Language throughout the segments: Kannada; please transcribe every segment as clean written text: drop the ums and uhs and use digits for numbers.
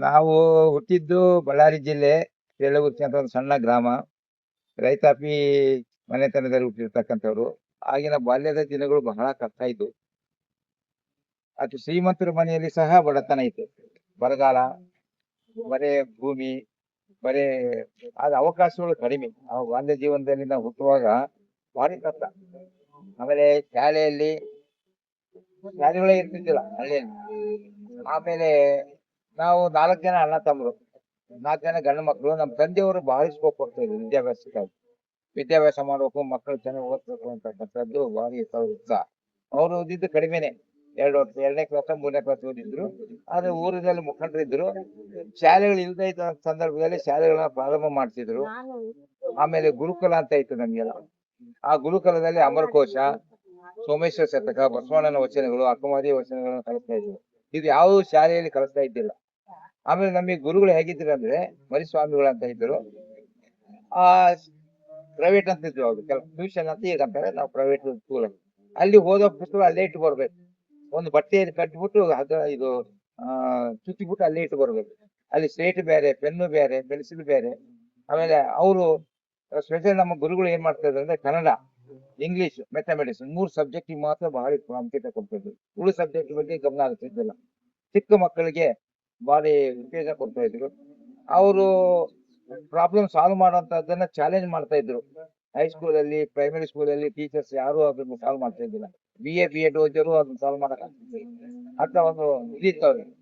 ನಾವು ಹುಟ್ಟಿದ್ದು ಬಳ್ಳಾರಿ ಜಿಲ್ಲೆ ಯಳಗುರ್ತಿ ಅಂತ ಒಂದು ಸಣ್ಣ ಗ್ರಾಮ. ರೈತಾಪಿ ಮನೆತನದಲ್ಲಿ ಹುಟ್ಟಿರ್ತಕ್ಕಂಥವ್ರು. ಆಗಿನ ಬಾಲ್ಯದ ದಿನಗಳು ಬಹಳ ಕಷ್ಟ ಇದ್ವು. ಅದು ಶ್ರೀಮಂತರ ಮನೆಯಲ್ಲಿ ಸಹ ಬಡತನ ಇತ್ತು. ಬರಗಾಲ, ಬರೇ ಭೂಮಿ, ಬರೇ ಆದ ಅವಕಾಶಗಳು ಕಡಿಮೆ. ಆ ಬಾಲ್ಯ ಜೀವನದಲ್ಲಿ ನಾವು ಹುಟ್ಟುವಾಗ ಭಾರಿ ಕಷ್ಟ. ಆಮೇಲೆ ಶಾಲೆಗಳೇ ಇರ್ತಿದ್ದಿಲ್ಲ ಹಳ್ಳಿಯಲ್ಲಿ. ಆಮೇಲೆ ನಾವು 4 ಜನ ಅಣ್ಣ ತಮ್ಮರು, 4 ಜನ ಗಂಡು ಮಕ್ಕಳು. ನಮ್ಮ ತಂದೆಯವರು ಭಾರಿ ಸ್ಕೋಪ್ ಕೊಡ್ತಾ ಇದ್ರು ವಿದ್ಯಾಭ್ಯಾಸಕ್ಕಾಗಿ. ವಿದ್ಯಾಭ್ಯಾಸ ಮಾಡ್ಬೇಕು, ಮಕ್ಕಳು ಚೆನ್ನಾಗಿ ಓದ್ಬೇಕು ಅಂತಕ್ಕಂಥದ್ದು ಭಾರಿ ಉತ್ಸಾಹ. ಅವ್ರು ಓದಿದ್ದು ಕಡಿಮೆನೆ, 2 ವರ್ಷ, 2ನೇ ಕ್ಲಾಸ್ 3ನೇ ಕ್ಲಾಸ್ ಓದಿದ್ರು. ಆದ್ರೆ ಊರಿನಲ್ಲಿ ಮುಖಂಡರಿದ್ರು. ಶಾಲೆಗಳು ಇಲ್ದೇ ಇದ್ದ ಸಂದರ್ಭದಲ್ಲಿ ಶಾಲೆಗಳನ್ನ ಪ್ರಾರಂಭ ಮಾಡ್ತಿದ್ರು. ಆಮೇಲೆ ಗುರುಕುಲ ಅಂತ ಇತ್ತು ನಮ್ಗೆಲ್ಲ. ಆ ಗುರುಕುಲದಲ್ಲಿ ಅಮರಕೋಶ, ಸೋಮೇಶ್ವರ ಶತಕ, ಬಸವಣ್ಣನ ವಚನಗಳು, ಅಕ್ಕಮಾದಿ ವಚನಗಳನ್ನು ಕಲಿಸ್ತಾ ಇದ್ರು. ಇದು ಯಾವ ಶಾಲೆಯಲ್ಲಿ ಕಲಿಸ್ತಾ ಇದ್ದಿಲ್ಲ. ಆಮೇಲೆ ನಮಗೆ ಗುರುಗಳು ಹೇಗಿದ್ರು ಅಂದ್ರೆ ಮರಿಸ್ವಾಮಿಗಳು ಅಂತ ಇದ್ರು. ಆ ಪ್ರೈವೇಟ್ ಅಂತ ಇದ್ರು ಅವ್ರು, ಕೆಲವು ಟ್ಯೂಷನ್ ಅಂತ ಈಗ ಅಂತಾರೆ, ನಾವು ಪ್ರೈವೇಟ್ ಸ್ಕೂಲ್. ಅಲ್ಲಿ ಓದೋ ಪುಸ್ತಕ ಅಲ್ಲೇ ಇಟ್ಟು ಬರ್ಬೇಕು. ಒಂದು ಬಟ್ಟೆಯಲ್ಲಿ ಕಟ್ಬಿಟ್ಟು ಇದು ಚುಚ್ಚಿಬಿಟ್ಟು ಅಲ್ಲೇ ಇಟ್ಟು ಬರ್ಬೇಕು. ಅಲ್ಲಿ ಸ್ಲೇಟ್ ಬೇರೆ, ಪೆನ್ನು ಬೇರೆ, ಪೆನ್ಸಿಲ್ ಬೇರೆ. ಆಮೇಲೆ ಅವರು ಸ್ಪೆಷಲ್ ನಮ್ಮ ಗುರುಗಳು ಏನ್ ಮಾಡ್ತಾ ಇದ್ರು ಅಂದ್ರೆ ಕನ್ನಡ, ಇಂಗ್ಲಿಷ್, ಮ್ಯಾಥಮೆಟಿಕ್ಸ್ 3 ಸಬ್ಜೆಕ್ಟಿಗೆ ಮಾತ್ರ ಬಹಳ ಪ್ರಾಮುಖ್ಯತೆ ಕೊಡ್ತಿದ್ರು. ಉಳಿದ ಸಬ್ಜೆಕ್ಟ್ ಬಗ್ಗೆ ಗಮನ ಹರಿಸ್ತಿದ್ದಿಲ್ಲ. ಚಿಕ್ಕ ಮಕ್ಕಳಿಗೆ ಭಾರಿ ಉತ್ತೇಜನ ಕೊಡ್ತಾ ಇದ್ರು. ಅವರು ಪ್ರಾಬ್ಲಮ್ ಸಾಲ್ವ್ ಮಾಡುವಂತದ್ದನ್ನ ಚಾಲೆಂಜ್ ಮಾಡ್ತಾ ಇದ್ರು. ಹೈಸ್ಕೂಲಲ್ಲಿ, ಪ್ರೈಮರಿ ಸ್ಕೂಲಲ್ಲಿ ಟೀಚರ್ಸ್ ಯಾರು ಅದನ್ನು ಸಾಲ್ವ್ ಮಾಡ್ತಾ ಇದ್ದಿಲ್ಲ. BA, B.Ed ಓದಿದ್ರು ಅದನ್ನ ಸಾಲ್ವ್ ಮಾಡಕ್ ಅಂತ ಒಂದು ಇದಿತ್ತು ಅವ್ರಿಗೆ.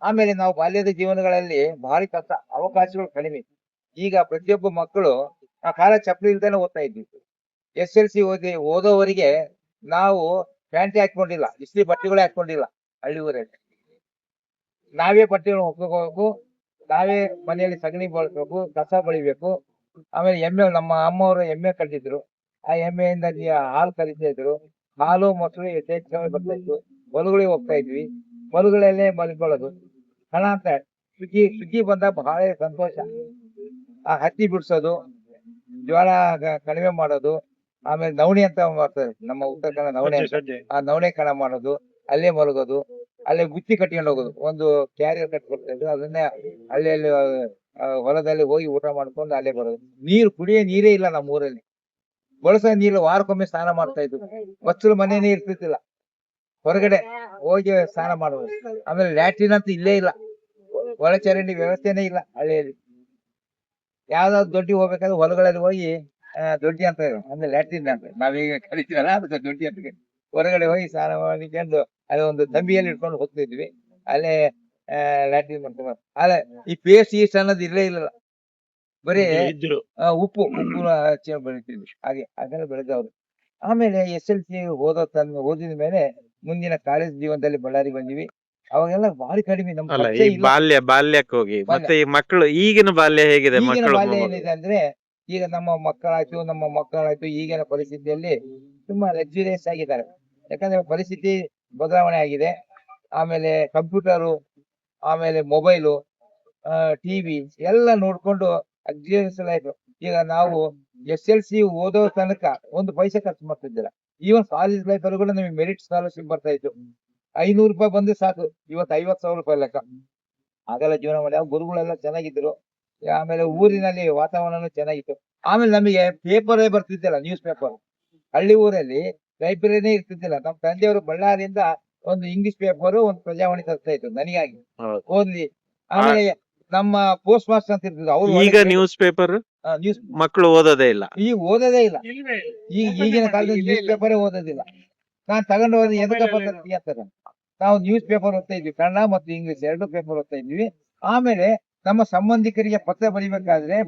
ಆಮೇಲೆ ನಾವು ಬಾಲ್ಯದ ಜೀವನಗಳಲ್ಲಿ ಭಾರಿ ಕಷ್ಟ, ಅವಕಾಶಗಳು ಕಡಿಮೆ. ಈಗ ಪ್ರತಿಯೊಬ್ಬ ಮಕ್ಕಳು ಆ ಕಾಲ ಚಪ್ಪಲಿ ಇಲ್ದೇನೆ ಓದ್ತಾ ಇದ್ವಿ. SLC ಓದೋವರಿಗೆ ನಾವು ಪ್ಯಾಂಟ್ ಹಾಕೊಂಡಿಲ್ಲ, ಇಸ್ತ್ರಿ ಬಟ್ಟೆಗಳೇ ಹಾಕೊಂಡಿಲ್ಲ. ಹಳ್ಳಿ ಊರಲ್ಲಿ ನಾವೇ ಬಟ್ಟೆಗಳು ಹೊಕ್ಕೋಬೇಕು, ನಾವೇ ಮನೆಯಲ್ಲಿ ಸಗಣಿ ಬಳಸ್ಬೇಕು, ಕಸ ಬಳಿಬೇಕು. ಆಮೇಲೆ ಎಮ್ಮೆ, ನಮ್ಮ ಅಮ್ಮವರು ಎಮ್ಮೆ ಕಟ್ಟಿದ್ರು. ಆ ಎಮ್ಮೆಯಿಂದ ಹಾಲು ಕರಿತಾ ಇದ್ರು. ಹಾಲು ಮೊಸರು ಯಥೇಚ್ಛವಾಗಿ ಬರ್ತಾ ಇತ್ತು. ಹೊಲಗಳಿಗೆ ಹೋಗ್ತಾ ಇದ್ವಿ, ಹೊಲಗಳಲ್ಲೇ ಮಲ್ಕೊಳ್ಳೋದು. ಹಣ ಅಂತ ಸುಗ್ಗಿ ಬಂದಾಗ ಬಹಳ ಸಂತೋಷ. ಆ ಹತ್ತಿ ಬಿಡ್ಸೋದು, ಜ್ವಾಳ ಕಡಿಮೆ ಮಾಡೋದು. ಆಮೇಲೆ ನವಣೆ ಅಂತ ಮಾಡ್ತಾರೆ ನಮ್ಮ ಉತ್ತರ ಕನ್ನಡ, ನವಣೆ ಅಂತ. ಆ ನವಣೆ ಕಣ ಮಾಡೋದು, ಅಲ್ಲೇ ಮಲಗೋದು, ಅಲ್ಲೇ ಬುತ್ತಿ ಕಟ್ಕೊಂಡು ಹೋಗೋದು. ಒಂದು ಕ್ಯಾರಿಯರ್ ಕಟ್ಕೊಡ್ತಾ ಇದ್ರು, ಅದನ್ನೇ ಹಳ್ಳಿಯಲ್ಲಿ ಹೊಲದಲ್ಲಿ ಹೋಗಿ ಊಟ ಮಾಡ್ಕೊಂಡು ಅಲ್ಲೇ ಬರೋದು. ಕುಡಿಯೋ ನೀರೇ ಇಲ್ಲ ನಮ್ಮ ಊರಲ್ಲಿ. ಬಳಸೋ ನೀರು ವಾರಕ್ಕೊಮ್ಮೆ ಸ್ನಾನ ಮಾಡ್ತಾ ಇದ್ರು. ಬಚ್ಚಲು ಮನೇನೆ ಇರ್ತಿದ್ದಿಲ್ಲ, ಹೊರಗಡೆ ಹೋಗಿ ಸ್ನಾನ ಮಾಡೋದು. ಆಮೇಲೆ ಲ್ಯಾಟ್ರಿನ್ ಅಂತ ಇಲ್ಲೇ ಇಲ್ಲ, ಒಳಚರಂಡಿ ವ್ಯವಸ್ಥೆನೇ ಇಲ್ಲ ಹಳ್ಳಿಯಲ್ಲಿ. ಯಾವ್ದಾದ್ರು ದೊಡ್ಡಿ ಹೋಗ್ಬೇಕಾದ್ರೆ ಹೊಲಗಳಲ್ಲಿ ಹೋಗಿ ದೊಡ್ಡಿ ಅಂತ ಅಂದ್ರೆ ಲ್ಯಾಟ್ರಿನ್ ಅಂತ ನಾವೀಗ ಕರಿತೀವಲ್ಲ, ಅದಕ್ಕೆ ದೊಡ್ಡಿ ಅಂತ ಹೊರಗಡೆ ಹೋಗಿ ಸ್ನಾನ ಮಾಡಿಕೊಂಡು ಅದೊಂದು ತಂಬಿಯಲ್ಲಿ ಇಟ್ಕೊಂಡು ಹೋಗ್ತಿದ್ವಿ. ಅಲ್ಲೇ ಲ್ಯಾಟ್ರಿನ್ ಮಾಡ್ಕೊಂಡು. ಆದ್ರೆ ಈ ಪೇಸ್ಟ್ ಗೀಸ್ಟ್ ಅನ್ನೋದು ಇಲ್ಲೇ ಇಲ್ಲ, ಬರೀ ಉಪ್ಪು ಬೆಳಿತಿದ್ವಿ. ಹಾಗೆ ಅದನ್ನ ಬೆಳೆದವ್ರು. ಆಮೇಲೆ SLC ಓದಿದ ಮೇಲೆ ಮುಂದಿನ ಕಾಲೇಜ್ ಜೀವನದಲ್ಲಿ ಬಳ್ಳಾರಿ ಬಂದಿವಿ. ಅವಾಗೆಲ್ಲ ಭಾರಿ ಕಡಿಮೆ, ನಮ್ ಅಲ್ಲ, ಈ ಪರಿಚಯ ಇಲ್ಲ. ಬಾಲ್ಯಕ್ಕೆ ಹೋಗಿ ಮತ್ತೆ ಈ ಮಕ್ಕಳು, ಈಗಿನ ಬಾಲ್ಯ ಹೇಗಿದೆ? ಈಗಿನ ಮಕ್ಕಳು ಬಾಲ್ಯ ಏನಿದೆ ಅಂದ್ರೆ, ಈಗ ನಮ್ಮ ಮಕ್ಕಳಾಯ್ತು ಈಗಿನ ಪರಿಸ್ಥಿತಿಯಲ್ಲಿ ತುಂಬಾ ಲಕ್ಸುರಿಯಸ್ ಆಗಿದ್ದಾರೆ. ಯಾಕಂದ್ರೆ ಪರಿಸ್ಥಿತಿ ಬದಲಾವಣೆ ಆಗಿದೆ. ಆಮೇಲೆ ಕಂಪ್ಯೂಟರು, ಆಮೇಲೆ ಮೊಬೈಲು, ಟಿವಿ ಎಲ್ಲ ನೋಡ್ಕೊಂಡು ಲಕ್ಸುರಿಯಸ್ ಲೈಫ್. ಈಗ ನಾವು SLC ಓದೋ ತನಕ ಒಂದು ಪೈಸೆ ಖರ್ಚು ಮಾಡ್ತಿದ್ದಿಲ್ಲ. ಈವನ್ ಕಾಲೇಜ್ ಲೈಫ್ ಅಲ್ಲಿ ಕೂಡ ನಮಗೆ ಮೆರಿಟ್ ಸ್ಕಾಲರ್ಶಿಪ್ ಬರ್ತಾ ಇತ್ತು. 500 ರೂಪಾಯಿ ಬಂದ್ರೆ ಸಾಕು. ಇವತ್ತು 50,000 ರೂಪಾಯಿ ಲೆಕ್ಕ. ಆಗಲ್ಲ ಜೀವನ ಮಾಡಿ. ಗುರುಗಳೆಲ್ಲ ಚೆನ್ನಾಗಿದ್ರು. ಆಮೇಲೆ ಊರಿನಲ್ಲಿ ವಾತಾವರಣ ಚೆನ್ನಾಗಿತ್ತು. ಆಮೇಲೆ ನಮಗೆ ಪೇಪರೇ ಬರ್ತಿದ್ದಿಲ್ಲ, ನ್ಯೂಸ್ ಪೇಪರ್. ಹಳ್ಳಿ ಊರಲ್ಲಿ ಲೈಬ್ರರಿನೇ ಇರ್ತಿದ್ದಿಲ್ಲ. ನಮ್ಮ ತಂದೆಯವರು ಬಳ್ಳಾರಿಯಿಂದ ಒಂದು ಇಂಗ್ಲಿಷ್ ಪೇಪರ್, ಒಂದು ಪ್ರಜಾವಾಣಿ ತರ್ತಾ ಇತ್ತು ನನಗಾಗಿ ಓದ್ಲಿ. ಆಮೇಲೆ ನಮ್ಮ ಪೋಸ್ಟ್ ಮಾಸ್ಟರ್ ಅಂತ ಇರ್ತಿದ್ರು, ಅವ್ರು ಈಗ ನ್ಯೂಸ್ ಪೇಪರ್ ನ್ಯೂಸ್ ಮಕ್ಕಳು ಓದೋದೇ ಇಲ್ಲ. ಈಗ ಓದೋದೇ ಇಲ್ಲ. ಈಗಿನ ಕಾಲದಲ್ಲಿ ನ್ಯೂಸ್ ಪೇಪರೇ ಓದೋದಿಲ್ಲ. ನಾನ್ ತಗೊಂಡು ಹೋದ್ರೆ ಎದಕ್ಕಪ್ಪ ಅಂತಾರೆ. ನಾವು ನ್ಯೂಸ್ ಪೇಪರ್ ಓದ್ತಾ ಇದ್ವಿ, ಕನ್ನಡ ಮತ್ತು ಇಂಗ್ಲಿಷ್ 2 ಪೇಪರ್ ಓದ್ತಾ ಇದ್ವಿ. ಆಮೇಲೆ ನಮ್ಮ ಸಂಬಂಧಿಕರಿಗೆ ಪತ್ರ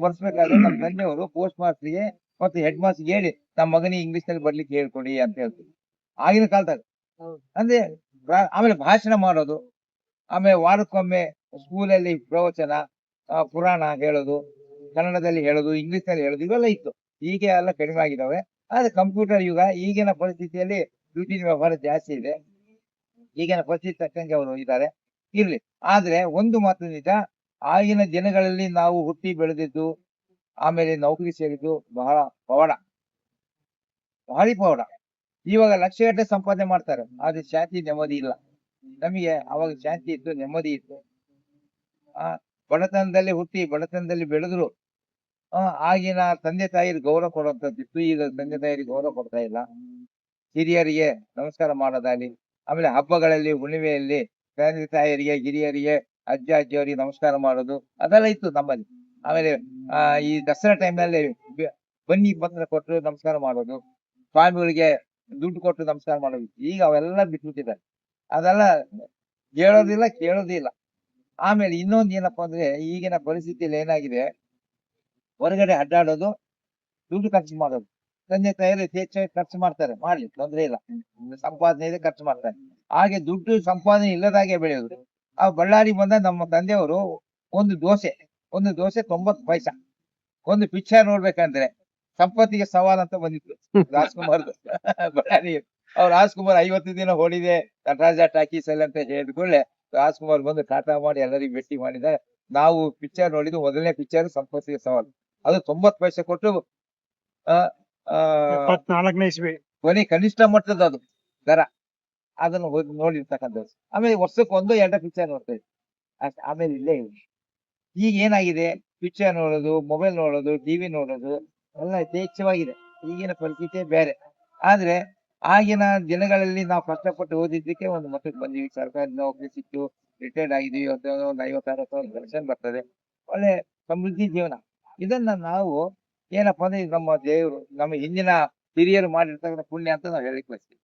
ಬರ್ಸ್ಬೇಕಾದ್ರೆ ನಮ್ಮ ತಂದೆಯವರು ಪೋಸ್ಟ್ ಮಾಸ್ಟರ್ಗೆ ಮತ್ತು ಹೆಡ್ ಮಾಸ್ಟರ್ಗೆ ಹೇಳಿ, ನಮ್ಮ ಮಗನಿಗೆ ಇಂಗ್ಲಿಷ್ ನಲ್ಲಿ ಬರ್ಲಿಕ್ಕೆ ಹೇಳ್ಕೊಡಿ ಅಂತ ಹೇಳ್ತೀವಿ. ಆಗಿನ ಕಾಲದಾಗ ಅಂದ್ರೆ ಆಮೇಲೆ ಭಾಷಣ ಮಾಡೋದು. ಆಮೇಲೆ ವಾರಕ್ಕೊಮ್ಮೆ ಸ್ಕೂಲಲ್ಲಿ ಪ್ರವಚನ, ಪುರಾಣ ಹೇಳೋದು, ಕನ್ನಡದಲ್ಲಿ ಹೇಳೋದು, ಇಂಗ್ಲಿಷ್ ನಲ್ಲಿ ಹೇಳೋದು, ಇವೆಲ್ಲ ಇತ್ತು. ಈಗ ಎಲ್ಲ ಕಡಿಮೆ ಆಗಿದಾವೆ. ಆದ್ರೆ ಕಂಪ್ಯೂಟರ್ ಯುಗ, ಈಗಿನ ಪರಿಸ್ಥಿತಿಯಲ್ಲಿ ದುಡ್ಡಿನ ವ್ಯವಹಾರ ಜಾಸ್ತಿ ಇದೆ. ಈಗಿನ ಪರಿಸ್ಥಿತಿ ತಕ್ಕಂಗೆ ಅವರು ಇದ್ದಾರೆ, ಇರ್ಲಿ. ಆದ್ರೆ ಒಂದು ಮಾತು ನಿಜ, ಆಗಿನ ದಿನಗಳಲ್ಲಿ ನಾವು ಹುಟ್ಟಿ ಬೆಳೆದಿದ್ದು, ಆಮೇಲೆ ನೌಕರಿ ಸೇರಿದ್ದು ಬಹಳ ಪವಾಡ, ಭಾರಿ ಪವಾಡ. ಇವಾಗ ಲಕ್ಷಗಟ್ಟಲೆ ಸಂಪಾದನೆ ಮಾಡ್ತಾರೆ, ಆದ್ರೆ ಶಾಂತಿ ನೆಮ್ಮದಿ ಇಲ್ಲ. ನಮಗೆ ಅವಾಗ ಶಾಂತಿ ಇತ್ತು, ನೆಮ್ಮದಿ ಇತ್ತು. ಆ ಬಡತನದಲ್ಲಿ ಹುಟ್ಟಿ ಬಡತನದಲ್ಲಿ ಬೆಳೆದ್ರು. ಆಗಿನ ತಂದೆ ತಾಯಿಗೆ ಗೌರವ ಕೊಡುವಂಥದ್ದಿತ್ತು. ಈಗ ತಂದೆ ತಾಯಿಗೆ ಗೌರವ ಕೊಡ್ತಾ ಇಲ್ಲ. ಹಿರಿಯರಿಗೆ ನಮಸ್ಕಾರ ಮಾಡೋದಾಗ್ಲಿ, ಆಮೇಲೆ ಹಬ್ಬಗಳಲ್ಲಿ, ಹುಣ್ಣಿಮೆಯಲ್ಲಿ ತಂದೆ ತಾಯರಿಗೆ, ಹಿರಿಯರಿಗೆ, ಅಜ್ಜ ಅಜ್ಜಿಯವರಿಗೆ ನಮಸ್ಕಾರ ಮಾಡೋದು ಅದೆಲ್ಲ ಇತ್ತು ನಮ್ಮಲ್ಲಿ. ಆಮೇಲೆ ಈ ದಸರಾ ಟೈಮ್ನಲ್ಲಿ ಬನ್ನಿ ಪತ್ರ ಕೊಟ್ಟು ನಮಸ್ಕಾರ ಮಾಡೋದು, ಸ್ವಾಮಿಗಳಿಗೆ ದುಡ್ಡು ಕೊಟ್ಟು ನಮಸ್ಕಾರ ಮಾಡೋದು. ಈಗ ಅವೆಲ್ಲ ಬಿಟ್ಬಿಟ್ಟಿದ್ದಾರೆ. ಅದೆಲ್ಲ ಹೇಳೋದಿಲ್ಲ, ಕೇಳೋದಿಲ್ಲ. ಆಮೇಲೆ ಇನ್ನೊಂದು ಏನಪ್ಪಾ ಅಂದ್ರೆ, ಈಗಿನ ಪರಿಸ್ಥಿತಿಯಲ್ಲಿ ಏನಾಗಿದೆ, ಹೊರಗಡೆ ಅಡ್ಡಾಡೋದು, ದುಡ್ಡು ಖರ್ಚು ಮಾಡೋದು. ತಂದೆ ತಾಯಿಯರು ಯಥೇಚ್ಛವಾಗಿ ಖರ್ಚು ಮಾಡ್ತಾರೆ, ಮಾಡ್ಲಿ ತೊಂದ್ರೆ ಇಲ್ಲ. ಸಂಪಾದನೆ ಇದೆ, ಖರ್ಚು ಮಾಡ್ತಾರೆ. ಹಾಗೆ ದುಡ್ಡು ಸಂಪಾದನೆ ಇಲ್ಲದಾಗೆ ಬೆಳೆಯೋದು. ಆ ಬಳ್ಳಾರಿ ಬಂದ ನಮ್ಮ ತಂದೆಯವರು ಒಂದು ದೋಸೆ 90 ಪೈಸಾ. ಒಂದು ಪಿಕ್ಚರ್ ನೋಡ್ಬೇಕಂದ್ರೆ ಸಂಪತ್ತಿಗೆ ಸವಾಲ್ ಅಂತ ಬಂದಿತ್ತು ರಾಜ್ಕುಮಾರ್ ಬಳ್ಳಾರಿ. ಅವ್ರು ರಾಜ್ಕುಮಾರ್ 50 ದಿನ ಓಡಿದೆ ನಟರಾಜ ಟಾಕೀಸ್ ಅಲ್ಲಿ ಅಂತ ಹೇಳಿದ ಕೂಡಲೇ ರಾಜ್ಕುಮಾರ್ ಬಂದು ಟಾಟಾ ಮಾಡಿ ಎಲ್ಲರಿಗೂ ಭೇಟಿ ಮಾಡಿದ್ದಾರೆ. ನಾವು ಪಿಕ್ಚರ್ ನೋಡಿದ್ದು ಮೊದಲನೇ ಪಿಕ್ಚರ್ ಸಂಪತ್ತಿಗೆ ಸವಾಲ್. ಅದು 90 ಪೈಸೆ ಕೊಟ್ಟು ಆ ಆ 74ನೇ ಇಸ್ವಿ. ಕೊನೆ ಕನಿಷ್ಠ ಮಟ್ಟದ ಅದು ದರ. ಅದನ್ನು ಹೋಗಿ ನೋಡಿರ್ತಕ್ಕಂಥದ್ದು. ಆಮೇಲೆ ವರ್ಷಕ್ಕೆ 1-2 ಪಿಕ್ಚರ್ ನೋಡ್ತಾ ಇದ್ವಿ. ಆಮೇಲೆ ಇಲ್ಲೇ ಇಲ್ಲ. ಈಗ ಏನಾಗಿದೆ, ಪಿಕ್ಚರ್ ನೋಡೋದು, ಮೊಬೈಲ್ ನೋಡೋದು, ಟಿವಿ ನೋಡೋದು ಎಲ್ಲ ಯಥೇಚ್ಛವಾಗಿದೆ. ಈಗಿನ ಪರಿಸ್ಥಿತಿಯೇ ಬೇರೆ. ಆದ್ರೆ ಆಗಿನ ದಿನಗಳಲ್ಲಿ ನಾವು ಕಷ್ಟಪಟ್ಟು ಓದಿದ್ದಕ್ಕೆ ಒಂದು ಮಟ್ಟಕ್ಕೆ ಬಂದಿವಿ. ಸರ್ಕಾರಿ ನೌಕರಿ ಸಿಕ್ತು, ರಿಟೈರ್ಡ್ ಆಗಿದೀವಿ. ಒಂದು 50-60 ಪೆನ್ಷನ್ ಬರ್ತದೆ. ಒಳ್ಳೆ ಸಮೃದ್ಧಿ ಜೀವನ. ಇದನ್ನ ನಾವು ಏನಪ್ಪಾ ಅಂದ್ರೆ, ಇದು ನಮ್ಮ ದೇವರು, ನಮ್ಮ ಹಿಂದಿನ ಹಿರಿಯರು ಮಾಡಿರ್ತಕ್ಕಂಥ ಪುಣ್ಯ ಅಂತ ನಾವು ಹೇಳಿಕ್ ಬಯಸ್ತೀವಿ.